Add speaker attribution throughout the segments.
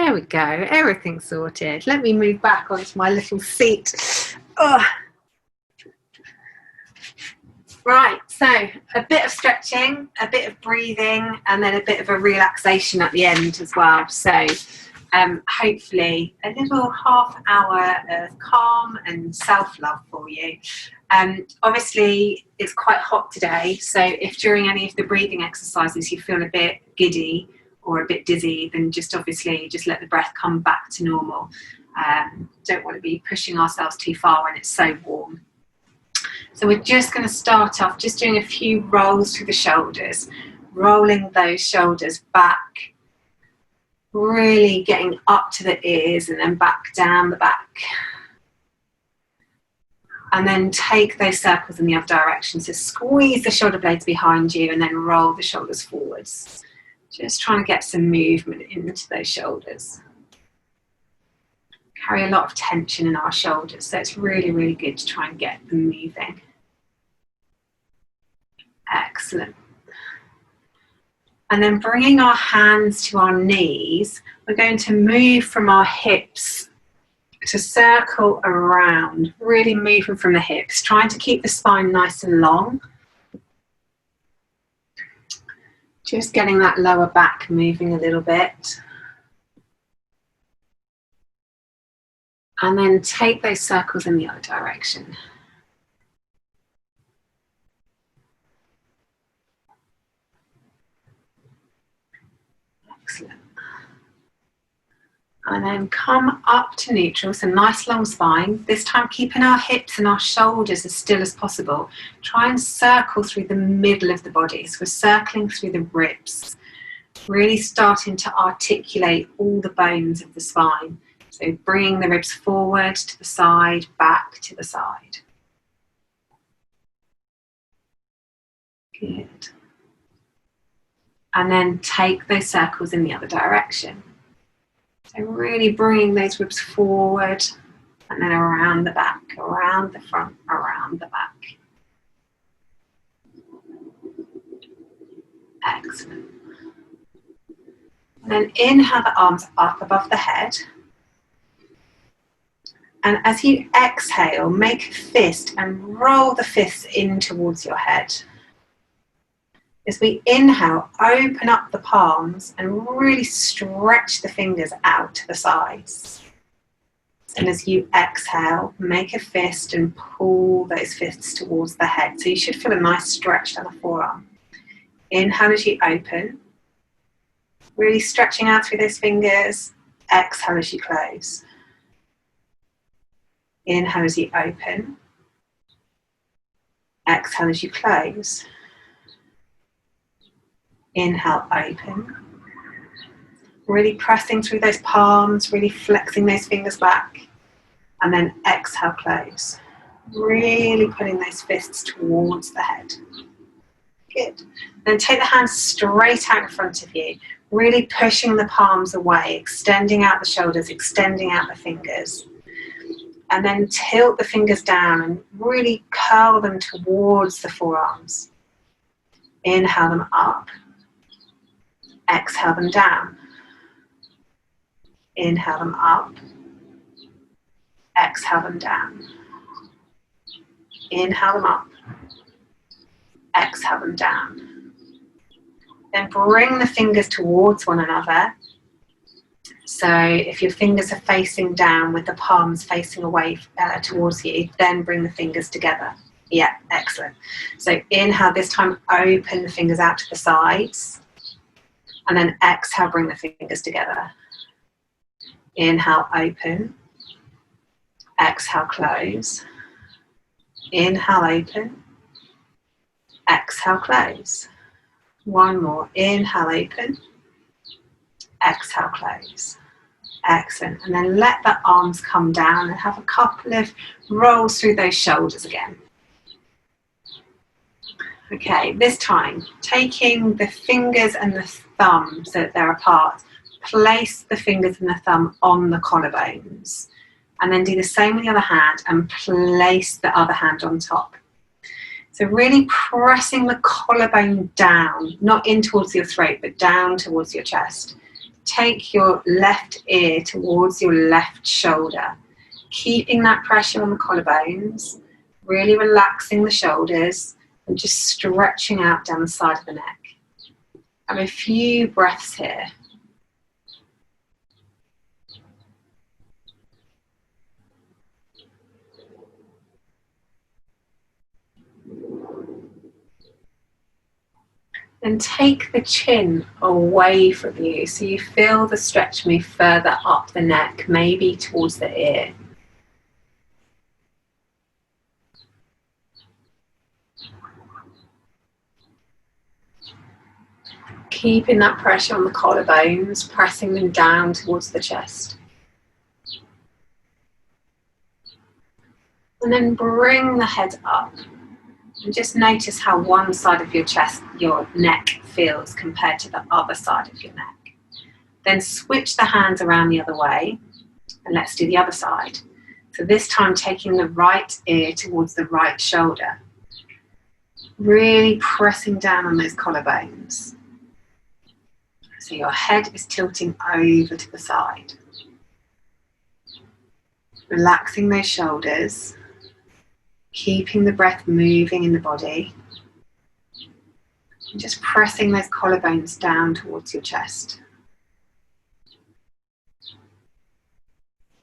Speaker 1: There we go, everything's sorted. Let me move back onto my little seat. Oh. Right, so a bit of stretching, a bit of breathing, and then a bit of a relaxation at the end as well. So hopefully a little half hour of calm and self-love for you. Obviously it's quite hot today, so if during any of the breathing exercises you feel a bit giddy or a bit dizzy, then just let the breath come back to normal. Don't want to be pushing ourselves too far when it's so warm. So we're just going to start off just doing a few rolls through the shoulders, rolling those shoulders back, really getting up to the ears and then back down the back. And then take those circles in the other direction. So squeeze the shoulder blades behind you and then roll the shoulders forwards. Just trying to get some movement into those shoulders. Carry a lot of tension in our shoulders, so it's really, really good to try and get them moving. Excellent. And then bringing our hands to our knees, we're going to move from our hips to circle around, really moving from the hips, trying to keep the spine nice and long. Just getting that lower back moving a little bit. And then take those circles in the other direction. Excellent. And then come up to neutral, so nice long spine. This time keeping our hips and our shoulders as still as possible. Try and circle through the middle of the body. So we're circling through the ribs. Really starting to articulate all the bones of the spine. So bringing the ribs forward to the side, back to the side. Good. And then take those circles in the other direction. So really bringing those ribs forward and then around the back, around the front, around the back. Excellent. And then inhale the arms up above the head. And as you exhale, make a fist and roll the fists in towards your head. As we inhale, open up the palms and really stretch the fingers out to the sides. And as you exhale, make a fist and pull those fists towards the head. So you should feel a nice stretch down the forearm. Inhale as you open, really stretching out through those fingers. Exhale as you close. Inhale as you open. Exhale as you close. Inhale, open. Really pressing through those palms, really flexing those fingers back. And then exhale, close. Really putting those fists towards the head. Good. Then take the hands straight out in front of you. Really pushing the palms away, extending out the shoulders, extending out the fingers. And then tilt the fingers down and really curl them towards the forearms. Inhale them up. Exhale them down. Inhale them up. Exhale them down. Inhale them up. Exhale them down. Then bring the fingers towards one another. So if your fingers are facing down with the palms facing away towards you, then bring the fingers together. Yeah, excellent. So inhale, this time open the fingers out to the sides. And then exhale, bring the fingers together. Inhale, open. Exhale, close. Inhale, open. Exhale, close. One more. Inhale, open. Exhale, close. Excellent. And then let the arms come down and have a couple of rolls through those shoulders again. Okay, this time, taking the fingers and the thumb so that they're apart, place the fingers and the thumb on the collarbones. And then do the same with the other hand and place the other hand on top. So really pressing the collarbone down, not in towards your throat, but down towards your chest. take your left ear towards your left shoulder, keeping that pressure on the collarbones, really relaxing the shoulders and just stretching out down the side of the neck. Have a few breaths here. And take the chin away from you so you feel the stretch move further up the neck, maybe towards the ear. Keeping that pressure on the collarbones, pressing them down towards the chest. And then bring the head up. And just notice how one side of your chest, your neck feels compared to the other side of your neck. Then switch the hands around the other way and let's do the other side. So this time taking the right ear towards the right shoulder. Really pressing down on those collarbones. So your head is tilting over to the side. Relaxing those shoulders. Keeping the breath moving in the body. And just pressing those collarbones down towards your chest.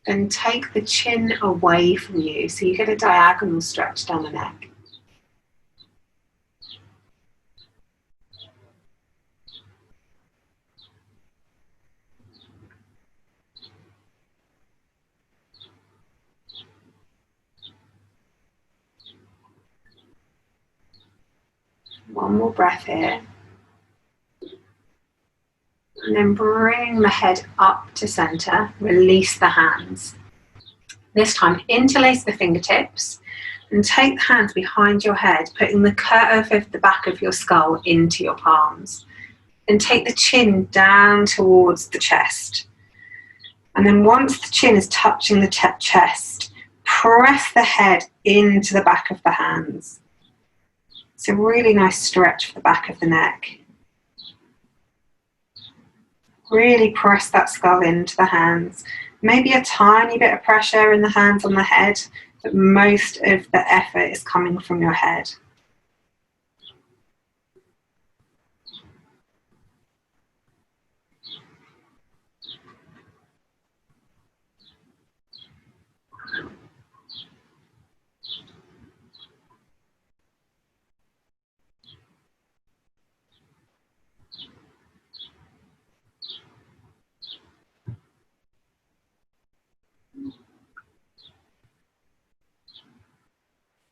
Speaker 1: Then take the chin away from you so you get a diagonal stretch down the neck. One more breath here. And then bring the head up to center. Release the hands. This time interlace the fingertips and take the hands behind your head, putting the curve of the back of your skull into your palms. And take the chin down towards the chest. And then once the chin is touching the chest, press the head into the back of the hands. It's a really nice stretch for the back of the neck. Really press that skull into the hands. Maybe a tiny bit of pressure in the hands on the head, but most of the effort is coming from your head.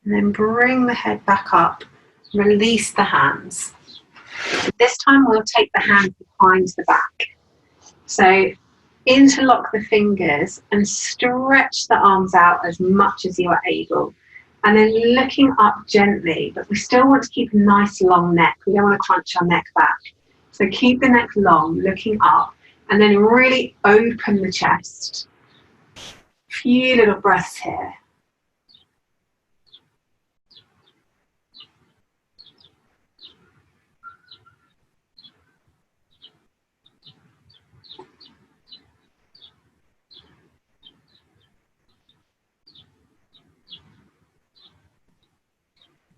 Speaker 1: And then bring the head back up, release the hands. This time we'll take the hands behind the back. So interlock the fingers and stretch the arms out as much as you are able. And then looking up gently, but we still want to keep a nice long neck. We don't want to crunch our neck back. So keep the neck long, looking up, and then really open the chest. Few little breaths here.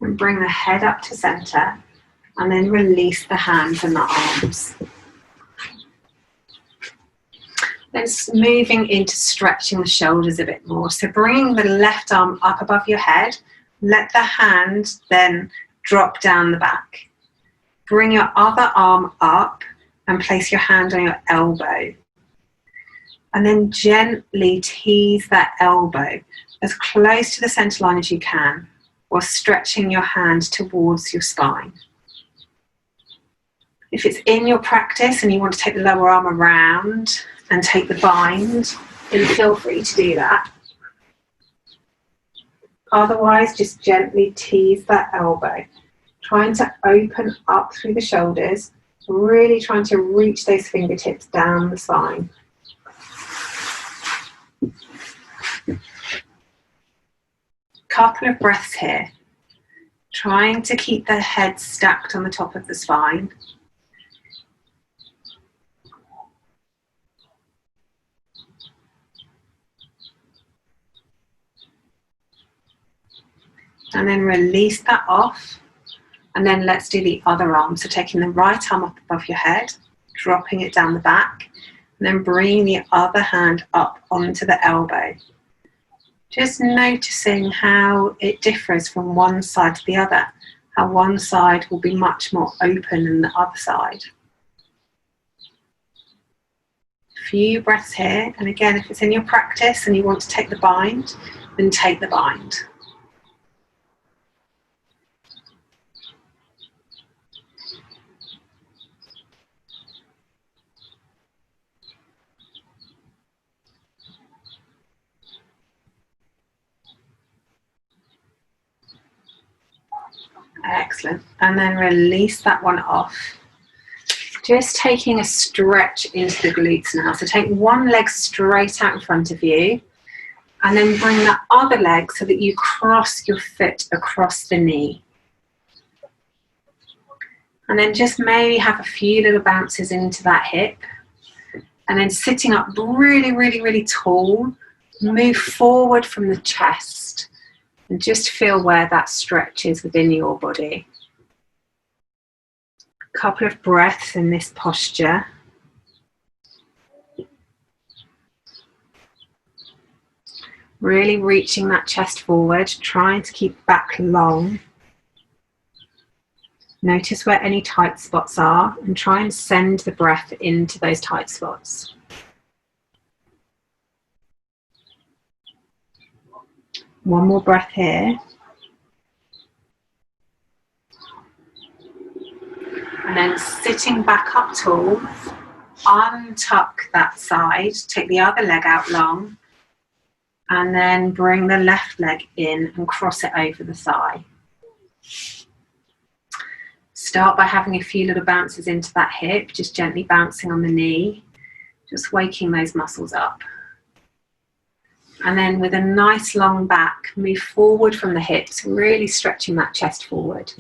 Speaker 1: And bring the head up to center and then release the hands and the arms. Then moving into stretching the shoulders a bit more. So bringing the left arm up above your head, let the hand then drop down the back. Bring your other arm up and place your hand on your elbow. And then gently tease that elbow as close to the center line as you can, while stretching your hand towards your spine. If it's in your practice and you want to take the lower arm around and take the bind, then feel free to do that. Otherwise, just gently tease that elbow, trying to open up through the shoulders, really trying to reach those fingertips down the spine. Couple of breaths here, trying to keep the head stacked on the top of the spine. And then release that off. And then let's do the other arm. So taking the right arm up above your head, dropping it down the back, and then bringing the other hand up onto the elbow. Just noticing how it differs from one side to the other, how one side will be much more open than the other side. A few breaths here, and again, if it's in your practice and you want to take the bind, then take the bind. Excellent. And then release that one off. Just taking a stretch into the glutes now. So take one leg straight out in front of you, and then bring that other leg so that you cross your foot across the knee. And then just maybe have a few little bounces into that hip. And then sitting up really, really, really tall, move forward from the chest. And just feel where that stretch is within your body. A couple of breaths in this posture. Really reaching that chest forward, trying to keep back long. Notice where any tight spots are and try and send the breath into those tight spots. One more breath here. And then sitting back up tall, untuck that side, take the other leg out long, and then bring the left leg in and cross it over the thigh. Start by having a few little bounces into that hip, just gently bouncing on the knee, just waking those muscles up. And then with a nice long back, move forward from the hips, really stretching that chest forward.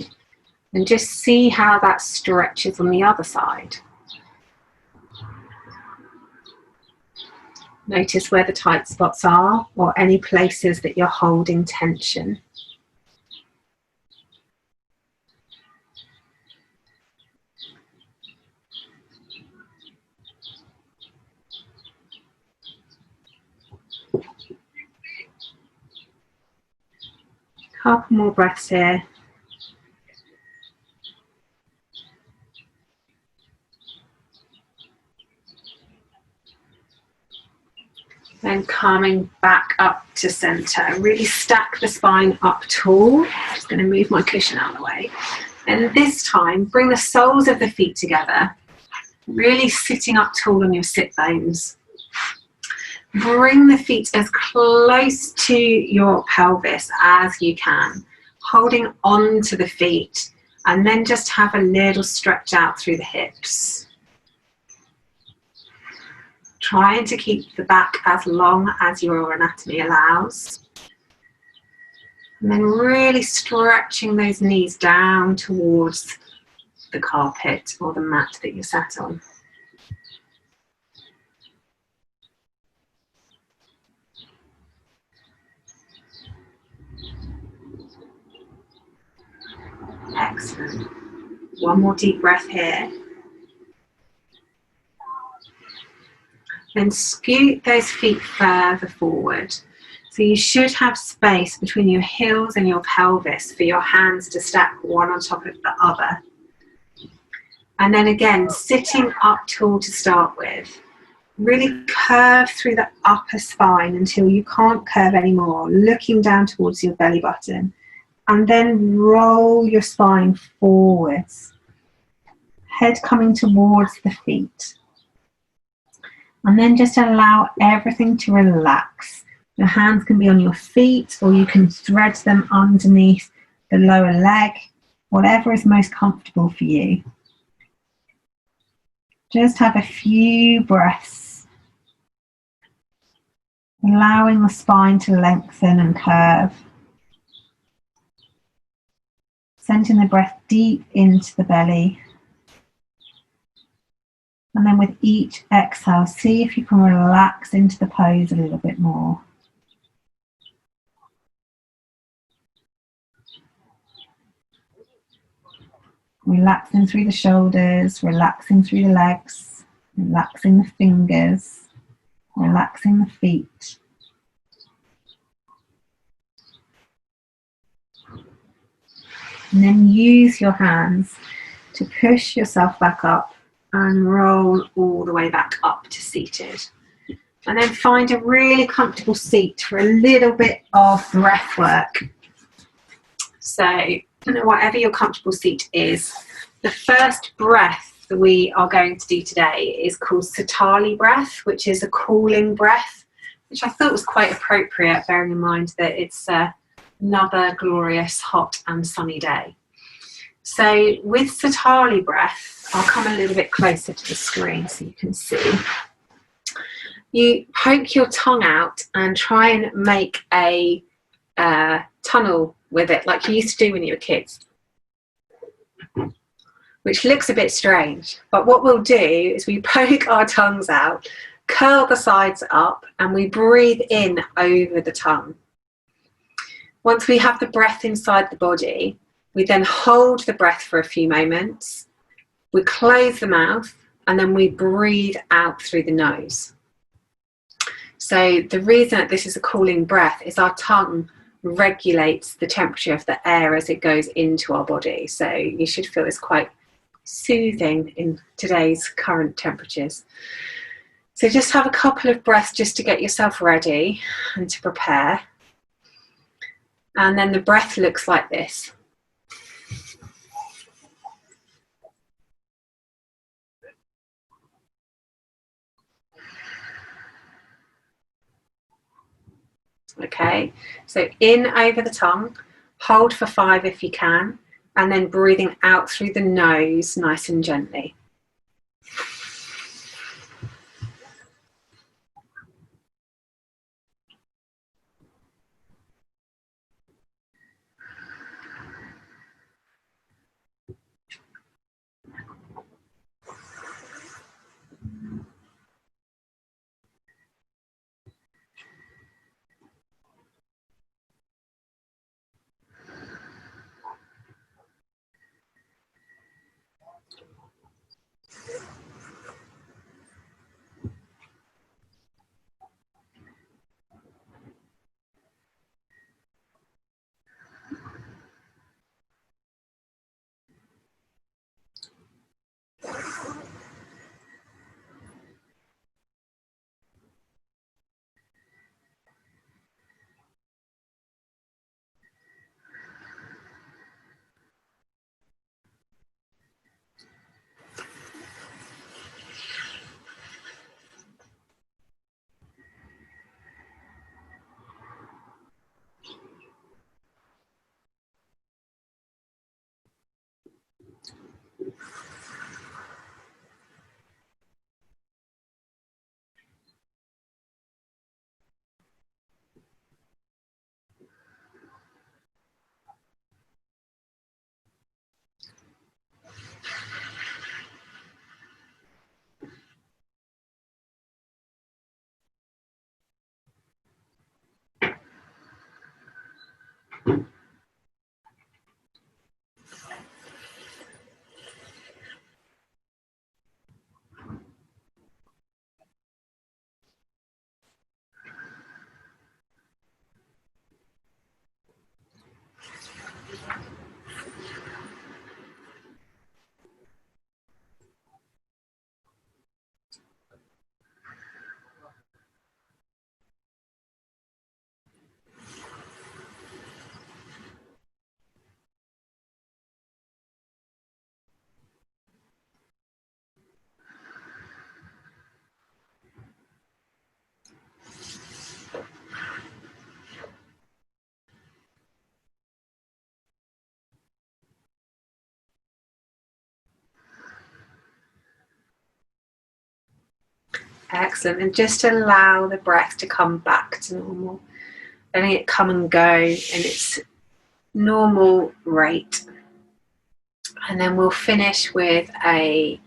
Speaker 1: And just see how that stretches on the other side. Notice where the tight spots are or any places that you're holding tension. Couple more breaths here. Then coming back up to center. Really stack the spine up tall. Just going to move my cushion out of the way. And this time, bring the soles of the feet together. Really sitting up tall on your sit bones. Bring the feet as close to your pelvis as you can, holding on to the feet, and then just have a little stretch out through the hips. Trying to keep the back as long as your anatomy allows. And then really stretching those knees down towards the carpet or the mat that you're sat on. Excellent. One more deep breath here. Then scoot those feet further forward. So you should have space between your heels and your pelvis for your hands to stack one on top of the other. And then again, sitting up tall to start with. Really curve through the upper spine until you can't curve anymore, looking down towards your belly button. And then roll your spine forwards. Head coming towards the feet. And then just allow everything to relax. Your hands can be on your feet, or you can thread them underneath the lower leg, whatever is most comfortable for you. Just have a few breaths, allowing the spine to lengthen and curve. Sending the breath deep into the belly. And then with each exhale, see if you can relax into the pose a little bit more. Relaxing through the shoulders, relaxing through the legs, relaxing the fingers, relaxing the feet. And then use your hands to push yourself back up and roll all the way back up to seated. And then find a really comfortable seat for a little bit of breath work. So, whatever your comfortable seat is, the first breath that we are going to do today is called Sitali breath, which is a cooling breath, which I thought was quite appropriate, bearing in mind that it's another glorious, hot and sunny day. So with Sitali breath, I'll come a little bit closer to the screen so you can see. You poke your tongue out and try and make a tunnel with it, like you used to do when you were kids, which looks a bit strange. But what we'll do is we poke our tongues out, curl the sides up, and we breathe in over the tongue. Once we have the breath inside the body, we then hold the breath for a few moments, we close the mouth, and then we breathe out through the nose. So the reason that this is a cooling breath is our tongue regulates the temperature of the air as it goes into our body. So you should feel it's quite soothing in today's current temperatures. So just have a couple of breaths just to get yourself ready and to prepare. And then the breath looks like this. Okay, so in over the tongue, hold for 5 if you can, and then breathing out through the nose nice and gently. Excellent, and just allow the breath to come back to normal, letting it come and go in its normal rate. And then we'll finish with a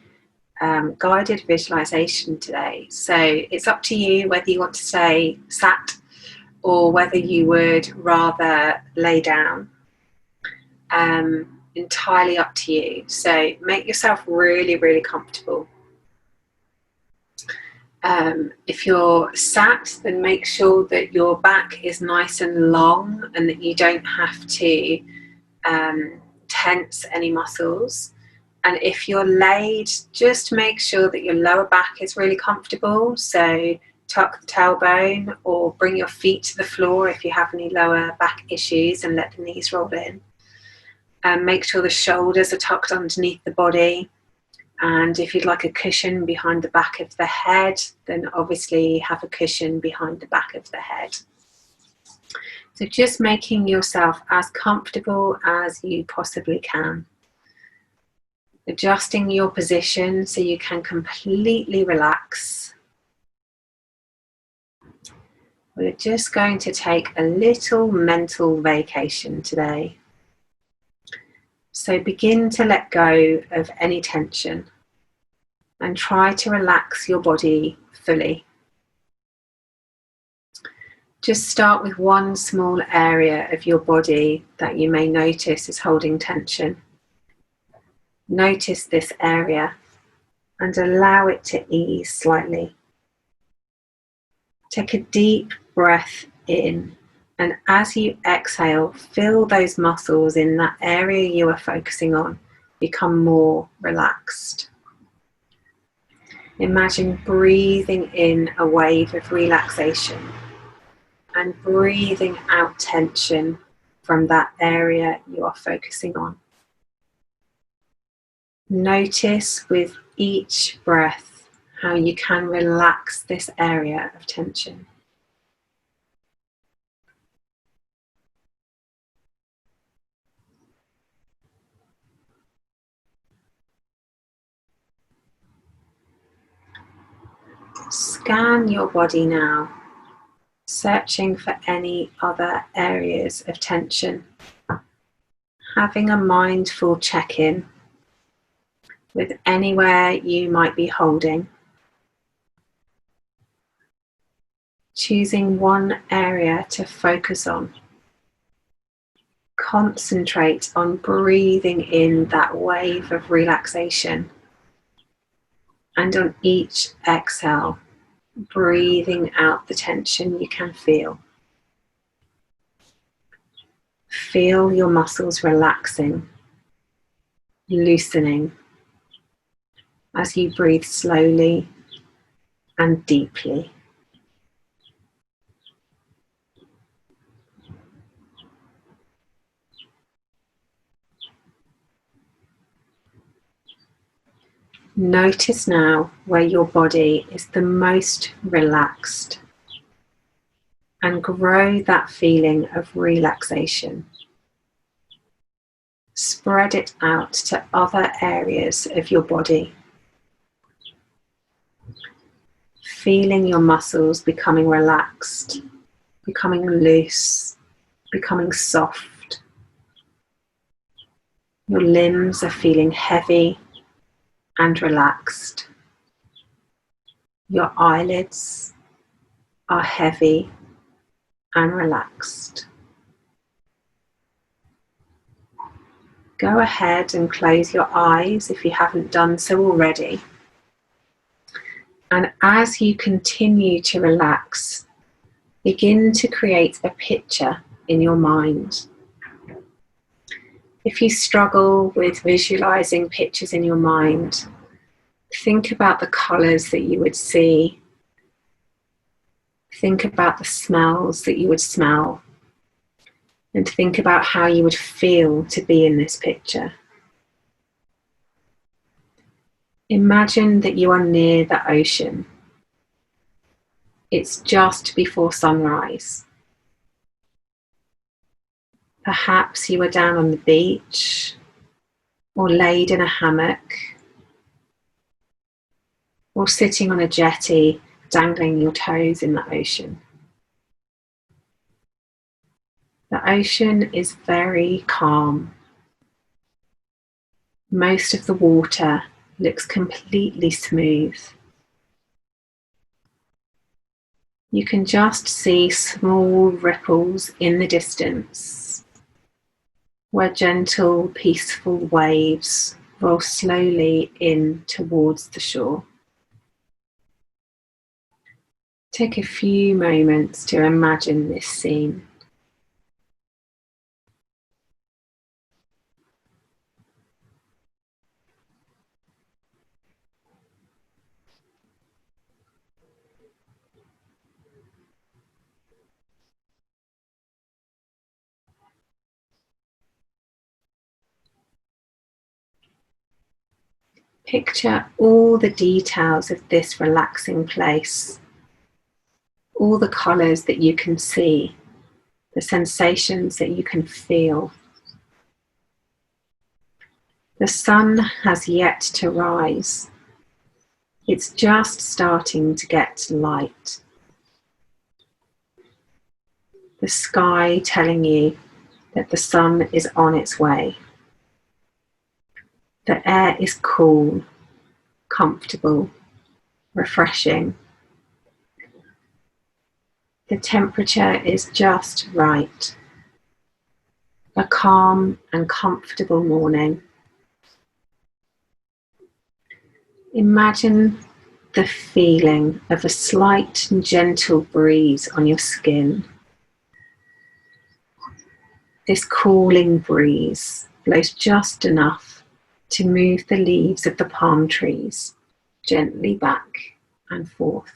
Speaker 1: guided visualization today. So it's up to you whether you want to stay sat or whether you would rather lay down. entirely up to you. So make yourself really, really comfortable. If you're sat, then make sure that your back is nice and long and that you don't have to tense any muscles. And if you're laid, just make sure that your lower back is really comfortable. So tuck the tailbone or bring your feet to the floor if you have any lower back issues, and let the knees roll in. Make sure the shoulders are tucked underneath the body. And if you'd like a cushion behind the back of the head, then obviously have a cushion behind the back of the head. So just making yourself as comfortable as you possibly can. Adjusting your position so you can completely relax. We're just going to take a little mental vacation today. So begin to let go of any tension and try to relax your body fully. Just start with one small area of your body that you may notice is holding tension. Notice this area and allow it to ease slightly. Take a deep breath in, and as you exhale, feel those muscles in that area you are focusing on become more relaxed. Imagine breathing in a wave of relaxation and breathing out tension from that area you are focusing on. Notice with each breath how you can relax this area of tension. Scan your body now, searching for any other areas of tension. Having a mindful check-in with anywhere you might be holding. Choosing one area to focus on. Concentrate on breathing in that wave of relaxation. And on each exhale, breathing out the tension you can feel. Feel your muscles relaxing, loosening as you breathe slowly and deeply. Notice now where your body is the most relaxed and grow that feeling of relaxation. Spread it out to other areas of your body. Feeling your muscles becoming relaxed, becoming loose, becoming soft. Your limbs are feeling heavy and relaxed. Your eyelids are heavy and relaxed. Go ahead and close your eyes if you haven't done so already. And as you continue to relax, begin to create a picture in your mind. If you struggle with visualizing pictures in your mind, think about the colors that you would see. Think about the smells that you would smell. And think about how you would feel to be in this picture. Imagine that you are near the ocean. It's just before sunrise. Perhaps you are down on the beach or laid in a hammock or sitting on a jetty, dangling your toes in the ocean. The ocean is very calm. Most of the water looks completely smooth. You can just see small ripples in the distance, where gentle, peaceful waves roll slowly in towards the shore. Take a few moments to imagine this scene. Picture all the details of this relaxing place, all the colours that you can see, the sensations that you can feel. The sun has yet to rise. It's just starting to get light. The sky telling you that the sun is on its way. The air is cool, comfortable, refreshing. The temperature is just right. A calm and comfortable morning. Imagine the feeling of a slight and gentle breeze on your skin. This cooling breeze blows just enough to move the leaves of the palm trees gently back and forth.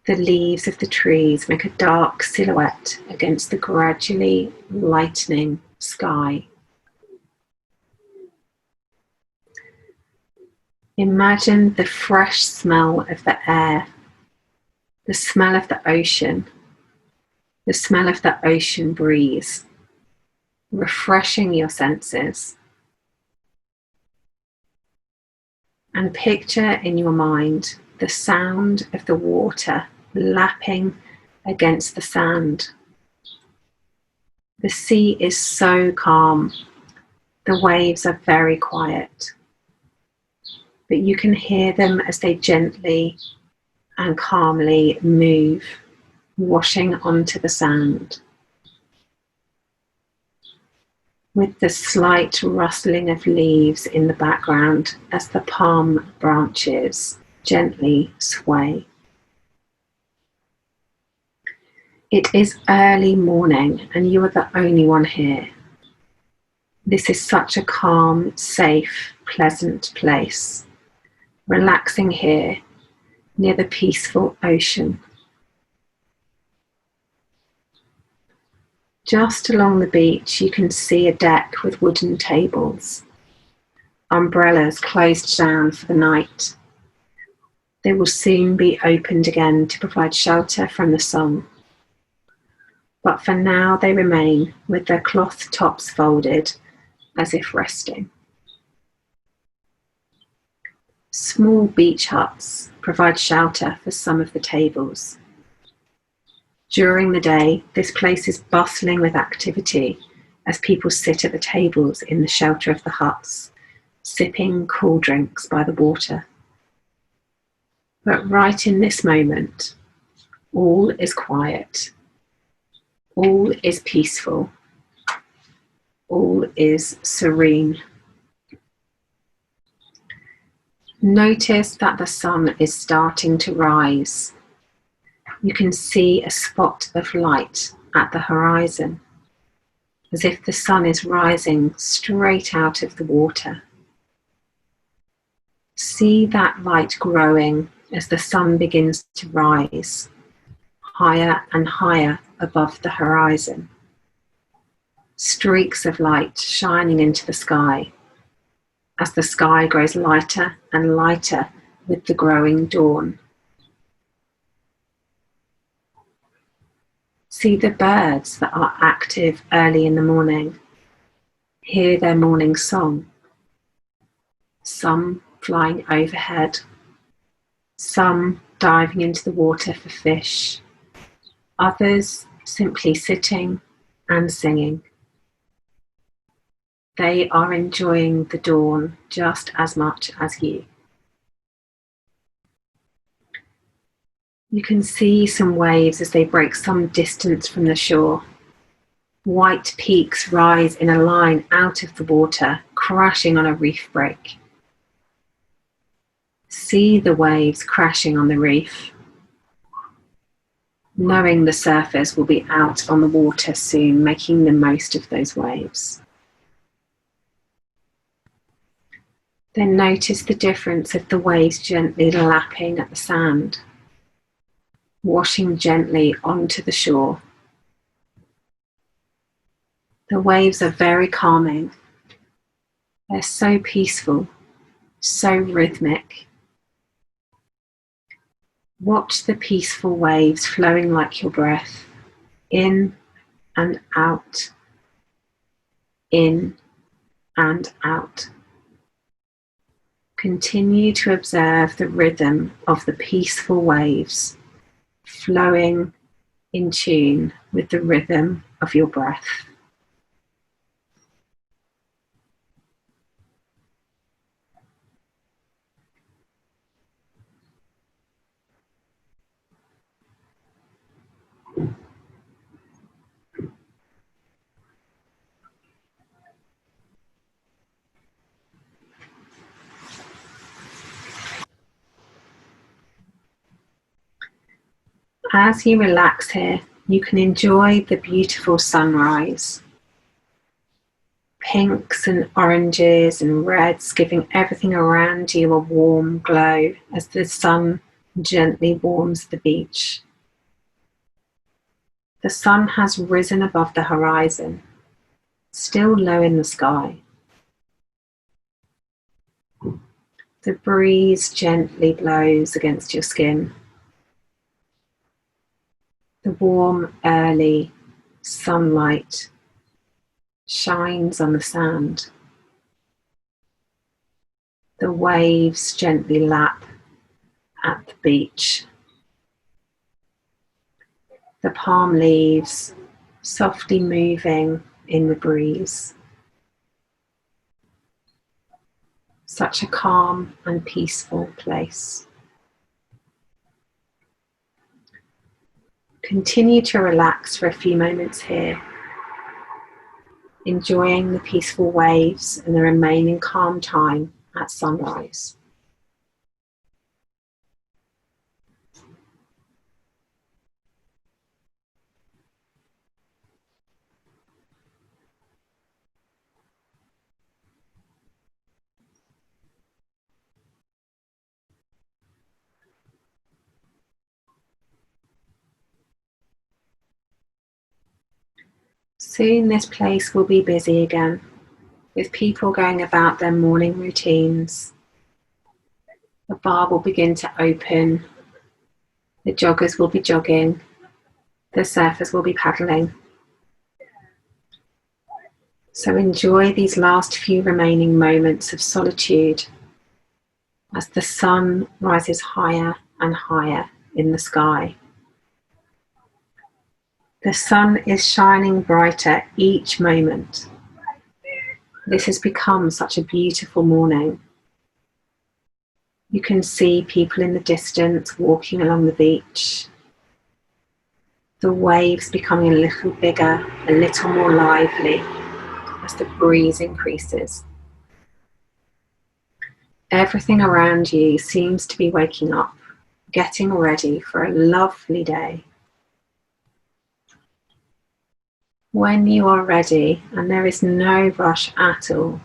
Speaker 1: The leaves of the trees make a dark silhouette against the gradually lightening sky. Imagine the fresh smell of the air, the smell of the ocean breeze, refreshing your senses. And picture in your mind the sound of the water lapping against the sand. The sea is so calm, the waves are very quiet, but you can hear them as they gently and calmly move, washing onto the sand. With the slight rustling of leaves in the background as the palm branches gently sway. It is early morning and you are the only one here. This is such a calm, safe, pleasant place. Relaxing here near the peaceful ocean. Just along the beach you can see a deck with wooden tables. Umbrellas closed down for the night. They will soon be opened again to provide shelter from the sun. But for now they remain with their cloth tops folded as if resting. Small beach huts provide shelter for some of the tables. During the day, this place is bustling with activity as people sit at the tables in the shelter of the huts, sipping cool drinks by the water. But right in this moment, all is quiet, all is peaceful, all is serene. Notice that the sun is starting to rise. You can see a spot of light at the horizon, as if the sun is rising straight out of the water. See that light growing as the sun begins to rise, higher and higher above the horizon. Streaks of light shining into the sky, as the sky grows lighter and lighter with the growing dawn. See the birds that are active early in the morning. Hear their morning song. Some flying overhead, some diving into the water for fish, others simply sitting and singing. They are enjoying the dawn just as much as you. You can see some waves as they break some distance from the shore. White peaks rise in a line out of the water, crashing on a reef break. See the waves crashing on the reef, knowing the surfers will be out on the water soon, making the most of those waves. Then notice the difference of the waves gently lapping at the sand, washing gently onto the shore. The waves are very calming. They're so peaceful, so rhythmic. Watch the peaceful waves flowing like your breath, in and out, in and out. Continue to observe the rhythm of the peaceful waves flowing in tune with the rhythm of your breath. As you relax here, you can enjoy the beautiful sunrise. Pinks and oranges and reds giving everything around you a warm glow as the sun gently warms the beach. The sun has risen above the horizon, still low in the sky. The breeze gently blows against your skin. The warm, early sunlight shines on the sand. The waves gently lap at the beach. The palm leaves softly moving in the breeze. Such a calm and peaceful place. Continue to relax for a few moments here, enjoying the peaceful waves and the remaining calm time at sunrise. Soon this place will be busy again, with people going about their morning routines. The bar will begin to open, the joggers will be jogging, the surfers will be paddling. So enjoy these last few remaining moments of solitude as the sun rises higher and higher in the sky. The sun is shining brighter each moment. This has become such a beautiful morning. You can see people in the distance walking along the beach. The waves becoming a little bigger, a little more lively as the breeze increases. Everything around you seems to be waking up, getting ready for a lovely day. When you are ready, and there is no rush at all,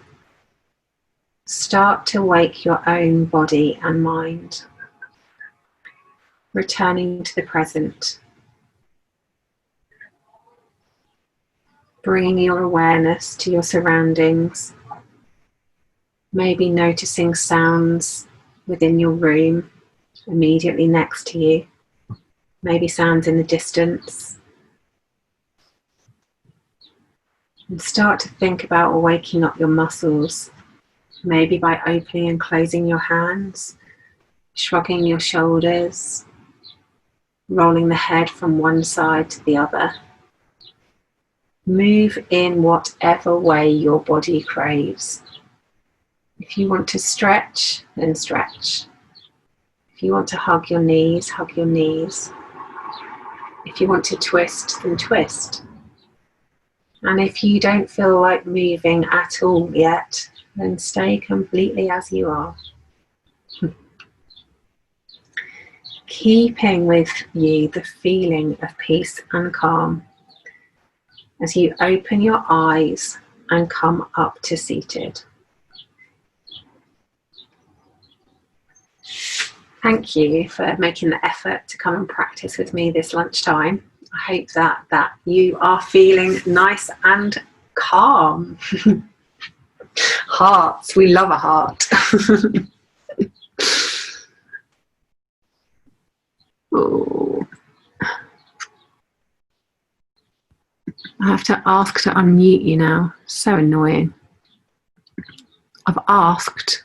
Speaker 1: start to wake your own body and mind, returning to the present, bringing your awareness to your surroundings, maybe noticing sounds within your room, immediately next to you, maybe sounds in the distance. And start to think about waking up your muscles, maybe by opening and closing your hands, shrugging your shoulders, rolling the head from one side to the other. Move in whatever way your body craves. If you want to stretch, then stretch. If you want to hug your knees, hug your knees. If you want to twist, then twist. And if you don't feel like moving at all yet, then stay completely as you are. Keeping with you the feeling of peace and calm as you open your eyes and come up to seated. Thank you for making the effort to come and practice with me this lunchtime. I hope that you are feeling nice and calm. Hearts, we love a heart. Oh. I have to ask to unmute you now. So annoying. I've asked